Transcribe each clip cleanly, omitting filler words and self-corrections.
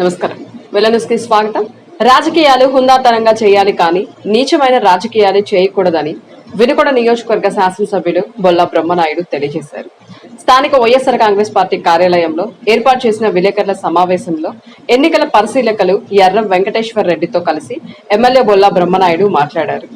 నమస్కారం. వెల్లనూస్కి స్వాగతం. రాజకీయాలు హుందాతనంగా చేయాలి కానీ నీచమైన రాజకీయాలు చేయకూడదని వినుకొండ నియోజకవర్గ శాసనసభ్యులు బొల్లా బ్రహ్మనాయుడు తెలియజేశారు. స్థానిక వైఎస్ఆర్ కాంగ్రెస్ పార్టీ కార్యాలయంలో ఏర్పాటు చేసిన విలేకరుల సమావేశంలో ఎన్నికల పరిశీలకులు ఎర్రం వెంకటేశ్వర్ రెడ్డితో కలిసి ఎమ్మెల్యే బొల్లా బ్రహ్మనాయుడు మాట్లాడారు.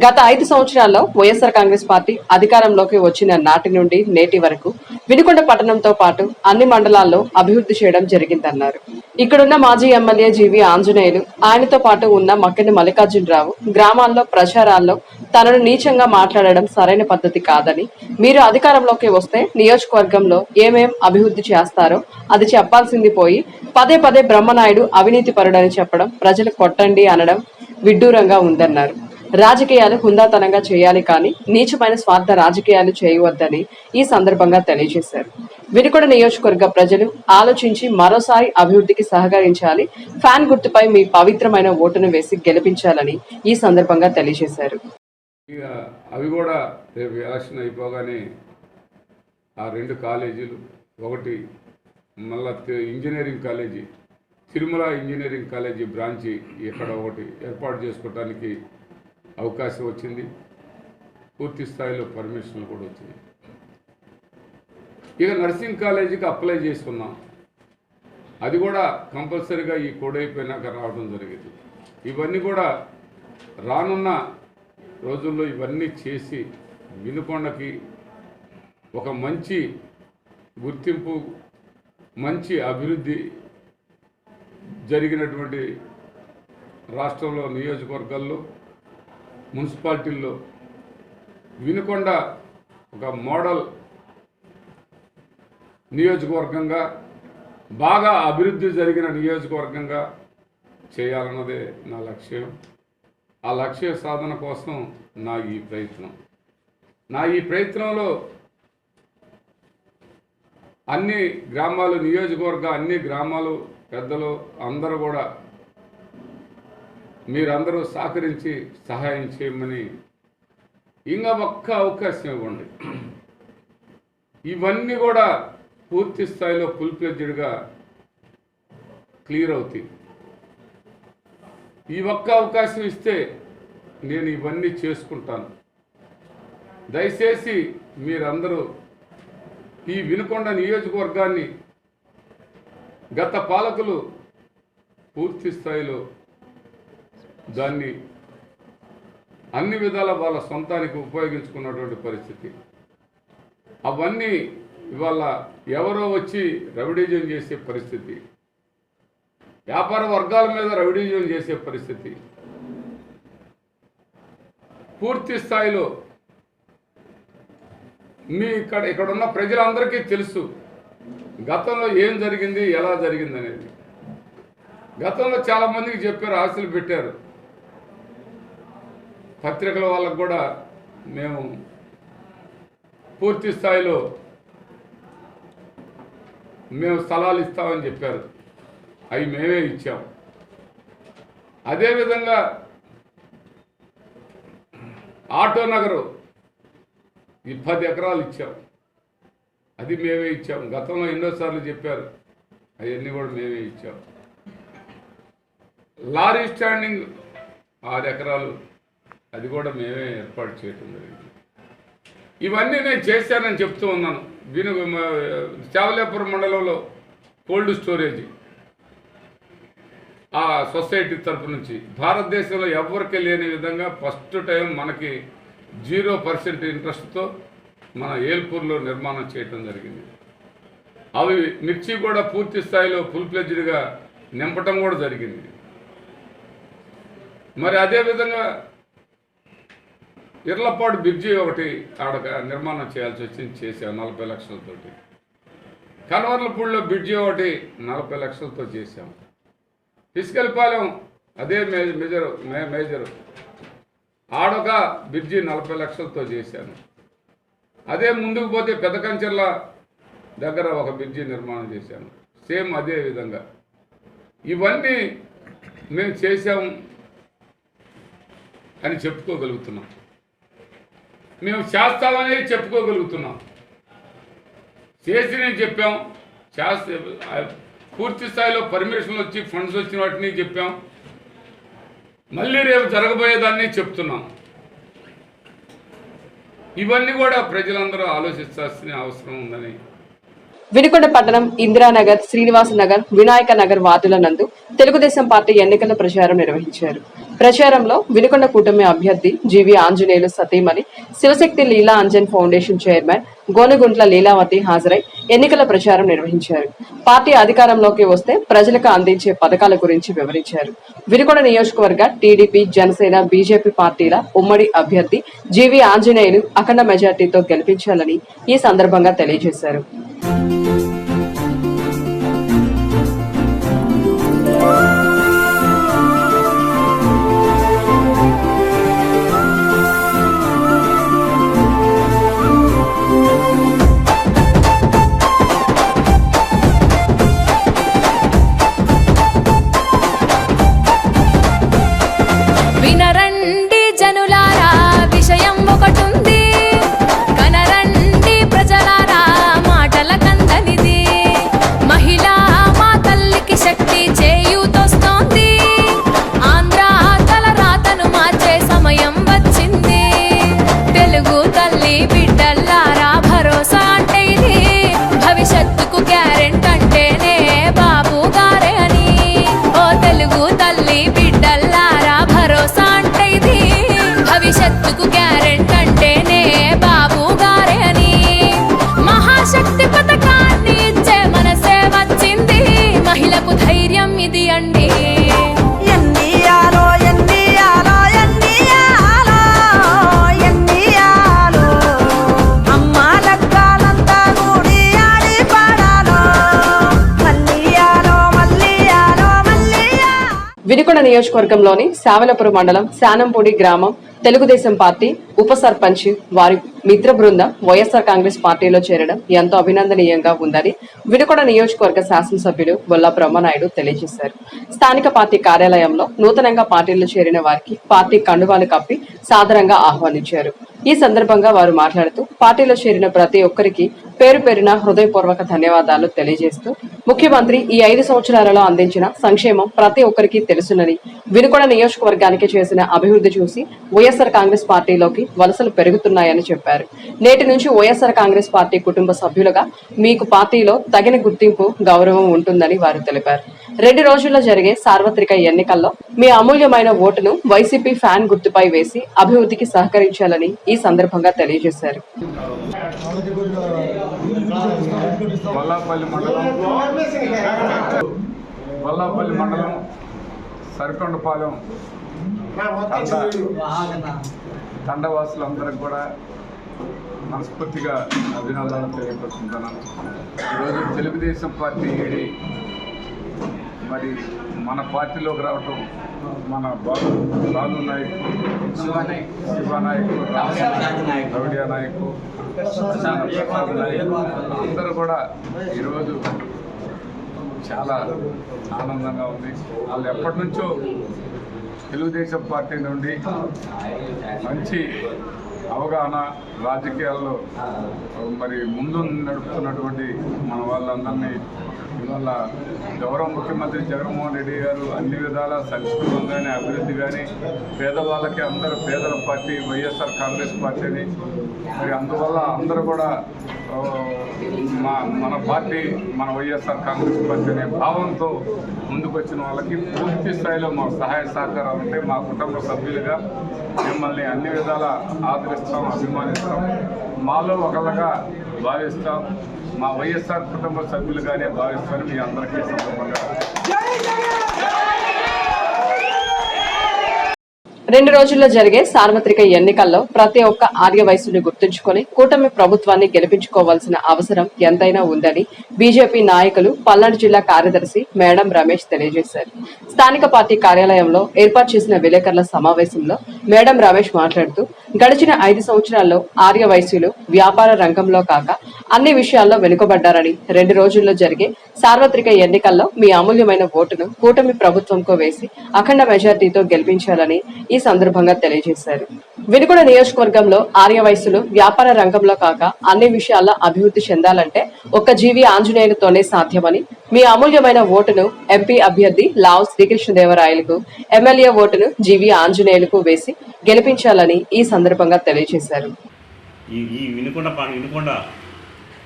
గత 5 సంవత్సరాల్లో వైఎస్ఆర్ కాంగ్రెస్ పార్టీ అధికారంలోకి వచ్చిన నాటి నుండి నేటి వరకు వినుకొండ పట్టణంతో పాటు అన్ని మండలాల్లో అభివృద్ధి చేయడం జరిగిందన్నారు. ఇక్కడున్న మాజీ ఎమ్మెల్యే జీవి ఆంజనేయులు, ఆయనతో పాటు ఉన్న మక్కిన మల్లికార్జునరావు గ్రామాల్లో ప్రచారాల్లో తనను నీచంగా మాట్లాడడం సరైన పద్ధతి కాదని, మీరు అధికారంలోకి వస్తే నియోజకవర్గంలో ఏమేం అభివృద్ధి చేస్తారో అది చెప్పాల్సింది పోయి పదే పదే బ్రహ్మనాయుడు అవినీతి పరుడని చెప్పడం, ప్రజలు కొట్టండి అనడం విడ్డూరంగా ఉందన్నారు. రాజకీయాలు హుందాతనంగా చేయాలి కానీ నీచమైన స్వార్థ రాజకీయాలు చేయవద్దని ఈ సందర్భంగా తెలియజేశారు. వినుకొండ నియోజకవర్గ ప్రజలు ఆలోచించి మరోసారి అభివృద్ధికి సహకరించాలి, ఫ్యాన్ గుర్తుపై మీ పవిత్రమైన ఓటును వేసి గెలిపించాలని ఈ సందర్భంగా తెలియజేశారు. అవి కూడా రేపు ఎలక్షన్ అయిపోగానే ఆ 2 కాలేజీలు, ఒకటి మళ్ళా engineering college, Tirumala engineering college branch ఇక్కడ ఒకటి ఏర్పాటు చేసుకోవడానికి అవకాశం వచ్చింది. పూర్తి స్థాయిలో పర్మిషన్లు కూడా వచ్చింది. ఇక నర్సింగ్ కాలేజీకి అప్లై చేసుకున్నాం. అది కూడా కంపల్సరీగా ఈ కోడ్ అయిపోయినాక రావడం జరిగింది. ఇవన్నీ కూడా రానున్న రోజుల్లో ఇవన్నీ చేసి వినుకొండకి ఒక మంచి గుర్తింపు, మంచి అభివృద్ధి జరిగినటువంటి రాష్ట్రంలో నియోజకవర్గాల్లో, మున్సిపాలిటీల్లో వినుకొండ ఒక మోడల్ నియోజకవర్గంగా, బాగా అభివృద్ధి జరిగిన నియోజకవర్గంగా చేయాలన్నదే నా లక్ష్యం. ఆ లక్ష్య సాధన కోసం నా ఈ ప్రయత్నంలో అన్ని గ్రామాలు, నియోజకవర్గ అన్ని గ్రామాలు పెద్దలు అందరూ కూడా మీరందరూ సహకరించి సహాయం చేయమని ఇంకా ఒక్క అవకాశం ఇవ్వండి. ఇవన్నీ కూడా పూర్తి స్థాయిలో ఫుల్ ఫ్లెడ్జ్డ్గా క్లియర్ అవుతాయి. ఈ ఒక్క అవకాశం ఇస్తే నేను ఇవన్నీ చేసుకుంటాను. దయచేసి మీరందరూ ఈ వినుకొండ నియోజకవర్గాన్ని గత పాలకులు పూర్తి స్థాయిలో దాన్ని అన్ని విధాల వాళ్ళ సొంతానికి ఉపయోగించుకున్నటువంటి పరిస్థితి. అవన్నీ ఇవాళ ఎవరో వచ్చి రౌడీజం చేసే పరిస్థితి, వ్యాపార వర్గాల మీద రౌడీజం చేసే పరిస్థితి పూర్తి స్థాయిలో మీ ఇక్కడున్న ప్రజలందరికీ తెలుసు గతంలో ఏం జరిగింది, ఎలా జరిగింది అనేది. గతంలో చాలామందికి చెప్పారు, ఆశలు పెట్టారు. పత్రికల వాళ్ళకు కూడా మేము పూర్తి స్థాయిలో మేము స్థలాలు ఇస్తామని చెప్పారు. అవి మేమే ఇచ్చాం. అదేవిధంగా ఆటో నగరు ఈ 10 ఎకరాలు ఇచ్చాం. అది మేమే ఇచ్చాం. గతంలో ఎన్నోసార్లు చెప్పారు, అవన్నీ కూడా మేమే ఇచ్చాం. లారీ స్టాండింగ్ 6 ఎకరాలు, అది కూడా మేమే ఏర్పాటు చేయటం జరిగింది. ఇవన్నీ నేను చేశానని చెప్తూ ఉన్నాను. చావలేపురం మండలంలో కోల్డ్ స్టోరేజ్ ఆ సొసైటీ తరఫు నుంచి భారతదేశంలో ఎవరికి లేని విధంగా ఫస్ట్ టైం మనకి 0% ఇంట్రెస్ట్తో మన ఏల్పూర్లో నిర్మాణం చేయటం జరిగింది. అవి మిర్చి కూడా పూర్తి స్థాయిలో ఫుల్ ఫ్లెడ్జ్డ్గా నింపటం కూడా జరిగింది. మరి అదేవిధంగా ఇర్లపాడు బ్రిడ్జి ఒకటి ఆడ నిర్మాణం చేయాల్సి వచ్చింది, చేసాం 40 లక్షలతోటి. కనవర్లపూడిలో బ్రిడ్జి ఒకటి 40 లక్షలతో చేశాం. ఇసుకలపాలెం అదే మేజరు ఆడొక బ్రిడ్జి 40 లక్షలతో చేశాను. అదే ముందుకు పోతే పెదకంచెర్ల దగ్గర ఒక బ్రిడ్జి నిర్మాణం చేశాను, సేమ్ అదే విధంగా. ఇవన్నీ మేము చేశాము అని చెప్పుకోగలుగుతున్నాం. మేము చేస్తామని చెప్పుకోగలుగుతున్నాం. చేసి నేను చెప్పాం, చేస్తే పూర్తి స్థాయిలో పర్మిషన్లు వచ్చి ఫండ్స్ వచ్చిన వాటిని చెప్పాం. మళ్ళీ రేపు జరగబోయేదాన్ని చెప్తున్నాం. ఇవన్నీ కూడా ప్రజలందరూ ఆలోచించాల్సిన అవసరం ఉందని. వినుకొండ పట్టణం ఇందిరానగర్, శ్రీనివాస నగర్, వినాయక నగర్ వార్డుల నందు తెలుగుదేశం పార్టీ ఎన్నికల ప్రచారం నిర్వహించారు. ప్రచారంలో వినుకొండ కూటమి అభ్యర్థి జీవి ఆంజనేయులు సతీమణి, శివశక్తి లీలా అంజన్ ఫౌండేషన్ చైర్మన్ గోనుగుంట్ల లీలావతి హాజరై ఎన్నికల ప్రచారం నిర్వహించారు. పార్టీ అధికారంలోకి వస్తే ప్రజలకు అందించే పథకాల గురించి వివరించారు. వినుకొండ నియోజకవర్గ టీడీపీ, జనసేన, బీజేపీ పార్టీల ఉమ్మడి అభ్యర్థి జీవి ఆంజనేయులు అఖండ మెజార్టీతో గెలిపించాలని ఈ సందర్భంగా తెలియజేశారు. వినరండి జనులారా, విషయం ఒకటుంది, కనరండి ప్రజలారా, మాటల కందనిది. మహిళా మా తల్లికి శక్తి చేయూతొస్తోంది, ఆంధ్ర తల రాతను మార్చే సమయం వచ్చింది. తెలుగు తల్లి బిడ్డల్లారా, భరోసా అంటే ఇది, భవిష్యత్తుకు గ్యారెంట్ అంటేనే బాబు గారే అని. ఓ తెలుగు తల్లి బిడ్డల్లారా, భరోసా అంటే ఇది, భవిష్యత్తుకు గ్యారెంట్ అంటేనే బాబు గారే అని. మహాశక్తి పథకాన్ని ఇచ్చే మనసే వచ్చింది, మహిళకు ధైర్యం ఇది అండి. వినుకొండ నియోజకవర్గంలోని శావలపురం మండలం శానంపూడి గ్రామం తెలుగుదేశం పార్టీ ఉప సర్పంచ్ వారి మిత్ర బృందం వైఎస్ఆర్ కాంగ్రెస్ పార్టీలో చేరడం ఎంతో అభినందనీయంగా ఉందని వినుకొండ నియోజకవర్గ శాసనసభ్యులు బొల్లా బ్రహ్మనాయుడు తెలియజేశారు. స్థానిక పార్టీ కార్యాలయంలో నూతనంగా పార్టీలో చేరిన వారికి పార్టీ కండువాలు కప్పి సాదరంగా ఆహ్వానించారు. ఈ సందర్భంగా వారు మాట్లాడుతూ పార్టీలో చేరిన ప్రతి ఒక్కరికి పేరు పేరున హృదయపూర్వక ధన్యవాదాలు తెలియజేస్తూ ముఖ్యమంత్రి ఈ 5 సంవత్సరాలలో అందించిన సంక్షేమం ప్రతి ఒక్కరికి తెలుసునని, వినుకొండ నియోజకవర్గానికి చేసిన అభివృద్ధి చూసి వైఎస్ఆర్ కాంగ్రెస్ పార్టీలోకి వలసలు పెరుగుతున్నాయని చెప్పారు. నేటి నుంచి వైఎస్ఆర్ కాంగ్రెస్ పార్టీ కుటుంబ సభ్యులుగా మీకు పార్టీలో తగిన గుర్తింపు, గౌరవం ఉంటుందని వారు తెలిపారు. 2 రోజుల్లో జరిగే సార్వత్రిక ఎన్నికల్లో మీ అమూల్యమైన ఓటును వైసీపీ ఫ్యాన్ గుర్తుపై వేసి అభివృద్ధికి సహకరించాలని ఈ సందర్భంగా తెలియజేశారు. వల్లాపల్లి మండలం సరికొండపాలెం తండవాసులందరికీ కూడా మనస్ఫూర్తిగా అభినందనలు తెలియపరుచుకుంటున్నాను. ఈరోజు తెలుగుదేశం పార్టీ మరి మన పార్టీలోకి రావటం మన బాలు నాయకు, శివానాయకు, రౌడియా నాయకు, అందరూ కూడా ఈరోజు చాలా ఆనందంగా ఉంది. వాళ్ళు ఎప్పటి నుంచో తెలుగుదేశం పార్టీ నుండి మంచి అవగాహన, రాజకీయాల్లో మరి ముందు నడుపుతున్నటువంటి మన వాళ్ళందరినీ ఇవాళ గౌరవ ముఖ్యమంత్రి జగన్మోహన్ రెడ్డి గారు అన్ని విధాల సంక్షేమం కానీ, అభివృద్ధి కానీ, పేదవాళ్ళకి అందరూ పేదల పార్టీ వైఎస్ఆర్ కాంగ్రెస్ పార్టీని మరి అందువల్ల అందరూ కూడా మన పార్టీ మన వైఎస్ఆర్ కాంగ్రెస్ పార్టీ అనే భావంతో ముందుకు వచ్చిన వాళ్ళకి పూర్తి స్థాయిలో మా సహాయ సహకారాలు ఉంటే మా కుటుంబ సభ్యులుగా మిమ్మల్ని అన్ని విధాలా ఆదరిస్తాం, అభిమానిస్తాం, మాలో ఒకళ్ళగా భావిస్తాం, మా వైఎస్ఆర్ కుటుంబ సభ్యులుగానే భావిస్తారని మీ అందరికీ సందర్భంగా 2 రోజుల్లో జరిగే సార్వత్రిక ఎన్నికల్లో ప్రతి ఒక్క ఆర్య వయసుని గుర్తుంచుకొని కూటమి ప్రభుత్వాన్ని గెలిపించుకోవాల్సిన అవసరం ఎంతైనా ఉందని బీజేపీ నాయకులు పల్నాడు జిల్లా కార్యదర్శి మేడం రమేష్ తెలియజేశారు. స్థానిక పార్టీ కార్యాలయంలో ఏర్పాటు చేసిన విలేకరుల సమావేశంలో మేడం రమేష్ మాట్లాడుతూ గడిచిన 5 సంవత్సరాల్లో ఆర్య వయసులు వ్యాపార రంగంలో కాక అన్ని విషయాల్లో వెనుకబడ్డారని 2 రోజుల్లో జరిగే సార్వత్రిక ఎన్నికల్లో మీ అమూల్యమైన ఓటును కూటమి ప్రభుత్వంకు వేసి అఖండ మెజార్టీతో గెలిపించాలని ఈ సందర్భంగా తెలియజేశారు. వినుకొండ నియోజకవర్గంలో ఆర్యవైశ్యులు వ్యాపార రంగంలో కాక అన్ని విషయాల్లో అభివృద్ధి చెందాలంటే ఒక్క జీవి ఆంజనేయులతోనే సాధ్యమని, మీ అమూల్యమైన ఓటును ఎంపీ అభ్యర్థి లావు శ్రీకృష్ణదేవరాయలకు, ఎమ్మెల్యే ఓటును జీవి ఆంజనేయులకు వేసి గెలిపించాలని ఈ సందర్భంగా తెలియజేశారు. ఈ వినుకొండ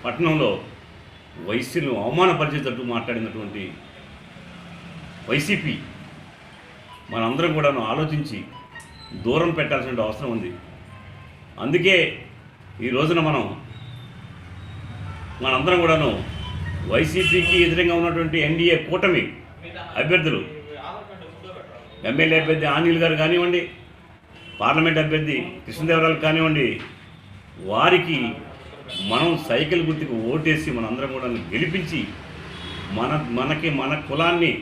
పట్టణంలో వైశ్యులను అవమానపరిచేటట్టు మాట్లాడినటువంటి వైసీపీ మనందరం కూడాను ఆలోచించి దూరం పెట్టాల్సిన అవసరం ఉంది. అందుకే ఈ రోజున మనందరం కూడాను వైసీపీకి ఎదురుగా ఉన్నటువంటి ఎన్డీఏ కూటమి అభ్యర్థులు, ఎమ్మెల్యే అభ్యర్థి ఆంజనేయులు గారు కానివ్వండి, పార్లమెంట్ అభ్యర్థి కృష్ణదేవరాయలు కానివ్వండి, వారికి మనం సైకిల్ గుర్తుకు ఓటేసి మనందరం కూడా గెలిపించి మన కులాన్ని,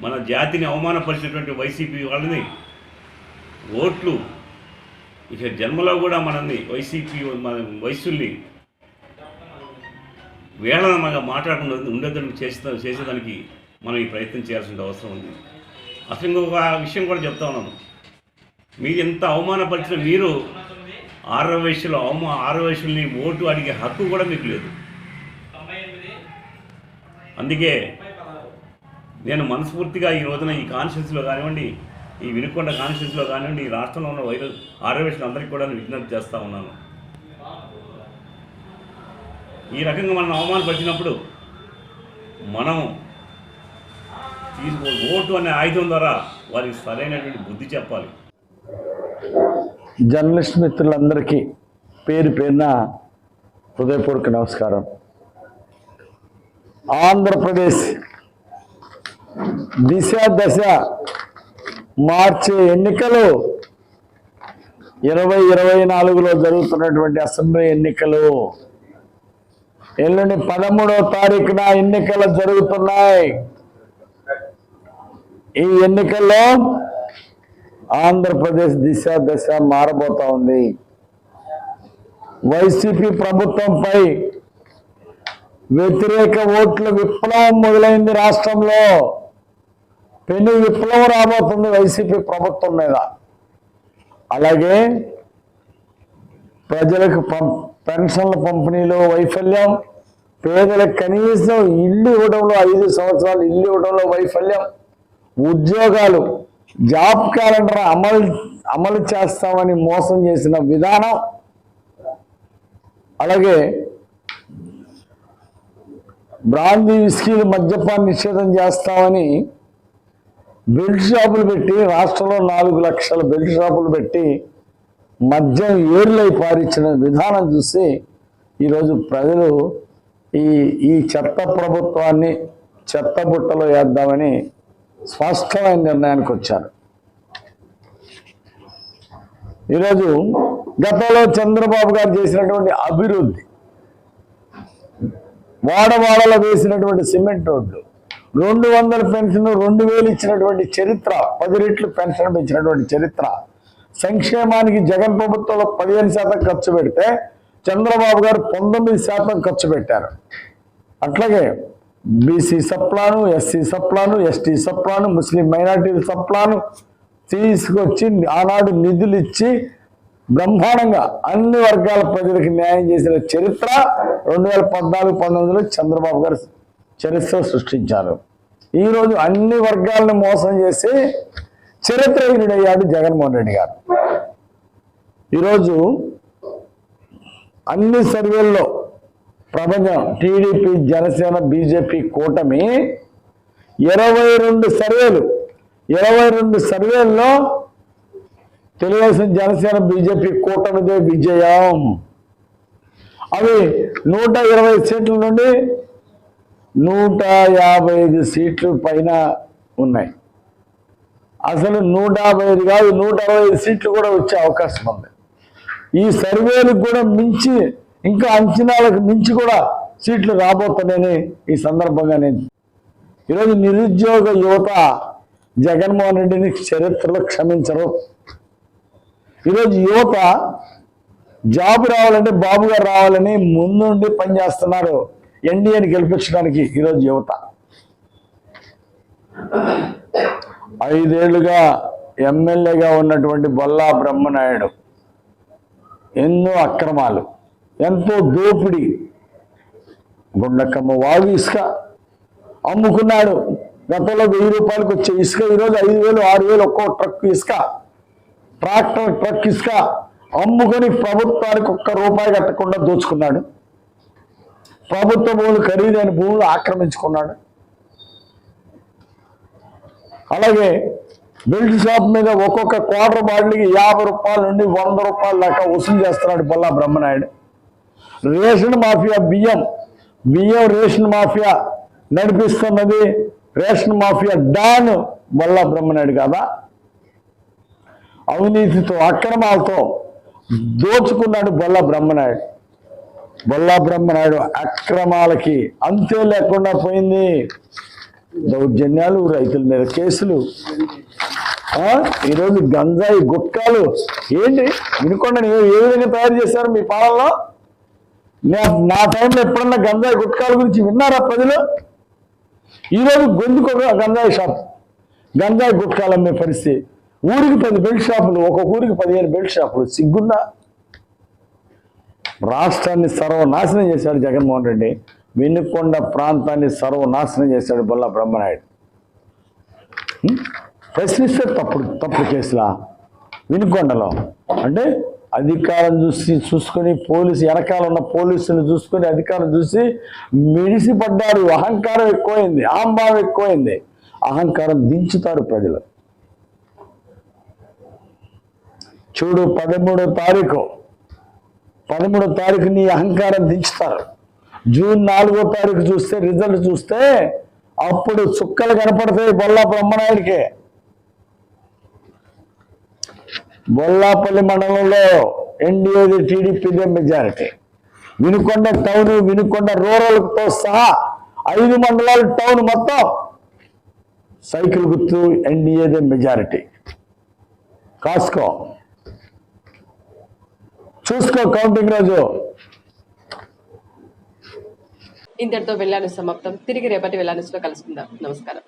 మన జాతిని అవమానపరిచినటువంటి వైసీపీ వాళ్ళని ఓట్లు ఇక జన్మలో కూడా మనల్ని మన వైశ్యుల్ని వేళనగా మాట్లాడకుండా ఉండేదానికి చేసేదానికి మనం ఈ ప్రయత్నం చేయాల్సిన అవసరం ఉంది. అసలు ఇంకొక విషయం కూడా చెప్తా ఉన్నాను. మీరు ఎంత అవమానపరిచిన మీరు ఆర్యవైశ్యుల్ని ఓటు అడిగే హక్కు కూడా మీకు లేదు. అందుకే నేను మనస్ఫూర్తిగా ఈ రోజున ఈ కాన్స్టిట్యూన్సీలో కానివ్వండి, ఈ వినుకొండ కాన్స్టిట్యూన్సీలో కానివ్వండి, ఈ రాష్ట్రంలో ఉన్న ఆర్యవైశ్యులందరికీ కూడా విజ్ఞప్తి చేస్తూ ఉన్నాను. ఈ రకంగా మనం అవమానపరిచినప్పుడు మనం ఓటు అనే ఆయుధం ద్వారా వారికి సరైనటువంటి బుద్ధి చెప్పాలి. జర్నలిస్ట్ మిత్రులందరికీ పేరున హృదయపూర్వక నమస్కారం. ఆంధ్రప్రదేశ్ దశ మార్చే ఎన్నికలు 2024లో జరుగుతున్నటువంటి అసెంబ్లీ ఎన్నికలు, ఎల్లుండి 13వ తారీఖున ఎన్నికలు జరుగుతున్నాయి. ఈ ఎన్నికల్లో ఆంధ్రప్రదేశ్ దశ మారబోతా ఉంది. వైసీపీ ప్రభుత్వంపై వ్యతిరేక ఓట్ల విప్లవం మొదలైంది. రాష్ట్రంలో పెను విప్లవం రాబోతుంది వైసీపీ ప్రభుత్వం మీద. అలాగే ప్రజలకు పెన్షన్ల పంపిణీలో వైఫల్యం, పేదలకు కనీసం ఇల్లు ఇవ్వడంలో 5 సంవత్సరాలు ఇల్లు ఇవ్వడంలో వైఫల్యం, ఉద్యోగాలు జాబ్ క్యాలెండర్ అమలు చేస్తామని మోసం చేసిన విధానం, అలాగే బ్రాందీ విస్కీలు మద్యపాన్ని నిషేధం చేస్తామని బెల్ట్ షాపులు పెట్టి, రాష్ట్రంలో 4 లక్షల బెల్ట్ షాపులు పెట్టి మద్యం ఏర్లై పారించిన విధానం చూసి ఈరోజు ప్రజలు ఈ చెత్త ప్రభుత్వాన్ని చెత్త బుట్టలో వేద్దామని స్పష్టమైన నిర్ణయానికి వచ్చారు. ఈరోజు గతంలో చంద్రబాబు గారు చేసినటువంటి అభివృద్ధి, వాడవాడలో వేసినటువంటి సిమెంట్ రోడ్లు, 200 పెన్షన్ 2000 ఇచ్చినటువంటి చరిత్ర, 10 రెట్లు పెన్షన్ పెంచినటువంటి చరిత్ర, సంక్షేమానికి జగన్ ప్రభుత్వంలో 15% ఖర్చు పెడితే చంద్రబాబు గారు 19% ఖర్చు పెట్టారు. అట్లాగే BC subplan, SC subplan, ST subplan, ముస్లిం మైనార్టీల సప్లాను తీసుకొచ్చి ఆనాడు నిధులు ఇచ్చి బ్రహ్మాండంగా అన్ని వర్గాల ప్రజలకు న్యాయం చేసిన చరిత్ర 2014-19లో చంద్రబాబు గారు చరిత్ర సృష్టించారు. ఈరోజు అన్ని వర్గాలను మోసం చేసి చరిత్రహీనుడయ్యాడు జగన్మోహన్ రెడ్డి గారు. ఈరోజు అన్ని సర్వేల్లో ప్రపంచం టీడీపీ, జనసేన, బీజేపీ కూటమి 22 సర్వేల్లో తెలుగుదేశం, జనసేన, బీజేపీ కూటమిదే విజయం. అవి 120 సీట్ల నుండి 155 సీట్లు పైన ఉన్నాయి. అసలు 155 కాదు 165 సీట్లు కూడా వచ్చే అవకాశం ఉంది. ఈ సర్వేలకు కూడా మించి, ఇంకా అంచనాలకు మించి కూడా సీట్లు రాబోతున్నాయని ఈ సందర్భంగా నేను ఈరోజు నిరుద్యోగ యువత జగన్మోహన్ రెడ్డిని చరిత్రలో క్షమించరు. ఈరోజు యువత జాబ్ రావాలంటే బాబు గారు రావాలని ముందుండి పనిచేస్తున్నారు ఎన్డీఏని గెలిపించడానికి ఈరోజు యువత. 5 ఏళ్లుగా ఎమ్మెల్యేగా ఉన్నటువంటి బొల్లా బ్రహ్మనాయుడు ఎన్నో అక్రమాలు, ఎంతో దోపిడీ, గుండకమ్మ వాగు ఇసుక అమ్ముకున్నాడు. గతంలో 1000 రూపాయలకు వచ్చే ఇసుక ఈరోజు 5000, 6000 ఒక్కో ట్రక్ ఇసుక, ట్రాక్టర్ ట్రక్ ఇసుక అమ్ముకొని ప్రభుత్వానికి ₹1 కట్టకుండా దోచుకున్నాడు. ప్రభుత్వ భూములు, ఖరీదైన భూములు ఆక్రమించుకున్నాడు. అలాగే బెల్ట్ షాప్ మీద ఒక్కొక్క క్వార్టర్ బాటిల్కి ₹50 నుండి ₹100 దాకా వసూలు చేస్తున్నాడు బొల్లా బ్రహ్మనాయుడు. రేషన్ మాఫియా, బియ్యం రేషన్ మాఫియా నడిపిస్తున్నది ration mafia don Bolla Brahmanaidu కాదా? అవినీతితో, అక్రమాలతో దోచుకున్నాడు బొల్లా బ్రహ్మనాయుడు. బొల్లా బ్రహ్మనాయుడు అక్రమాలకి అంతే లేకుండా పోయింది. దౌర్జన్యాలు, రైతుల మీద కేసులు, ఈరోజు గంజాయి గుట్కాలు ఏంటి వినుకొండని ఏ విధంగా తయారు చేశారు మీ పాలనలో? నా టైంలో ఎప్పుడన్నా గంజాయి గుట్కాల గురించి విన్నారా ప్రజలు? ఈరోజు గొంతుకొక గంజాయి షాప్, గంజాయి గుట్కాలు అమ్మే పరిస్థితి. ఊరికి 10 బెల్ట్ షాపులు, ఒక్కొక్క ఊరికి 15 బెల్ట్ షాపులు. సిగ్గుందా? రాష్ట్రాన్ని సర్వనాశనం చేశాడు జగన్మోహన్ రెడ్డి. వినుకొండ ప్రాంతాన్ని సర్వనాశనం చేశాడు బొల్లా బ్రహ్మనాయుడు. ప్రశ్నిస్తే తప్పుడు కేసులా వినుకొండలో? అంటే అధికారం చూసుకొని పోలీసు వెనకాల ఉన్న పోలీసులు చూసుకొని అధికారం చూసి మిడిసిపడ్డారు. అహంకారం ఎక్కువైంది, అహంభావం ఎక్కువైంది. అహంకారం దించుతారు ప్రజలు. చూడు 13వ తారీఖు నీ అహంకారం దించుతారు. జూన్ 4వ తారీఖు చూస్తే, రిజల్ట్ చూస్తే అప్పుడు చుక్కలు కనపడతాయి బొల్లా బ్రహ్మనాయుడికి. బొల్లాపల్లి మండలంలో ఎన్డీఏది, టీడీపీదే మెజారిటీ. వినుకొండ టౌన్, వినుకొండ రూరల్తో సహా 5 మండలాలు టౌన్ మొత్తం సైకిల్ గుర్తు ఎన్డీఏదే మెజారిటీ. కాసుకో, చూసుకో కౌంటింగ్ రోజు. ఇంతటితో వెళ్ళాను సమాప్తం. తిరిగి రేపటి వెళ్ళానులో కలుసుకుందాం. నమస్కారం.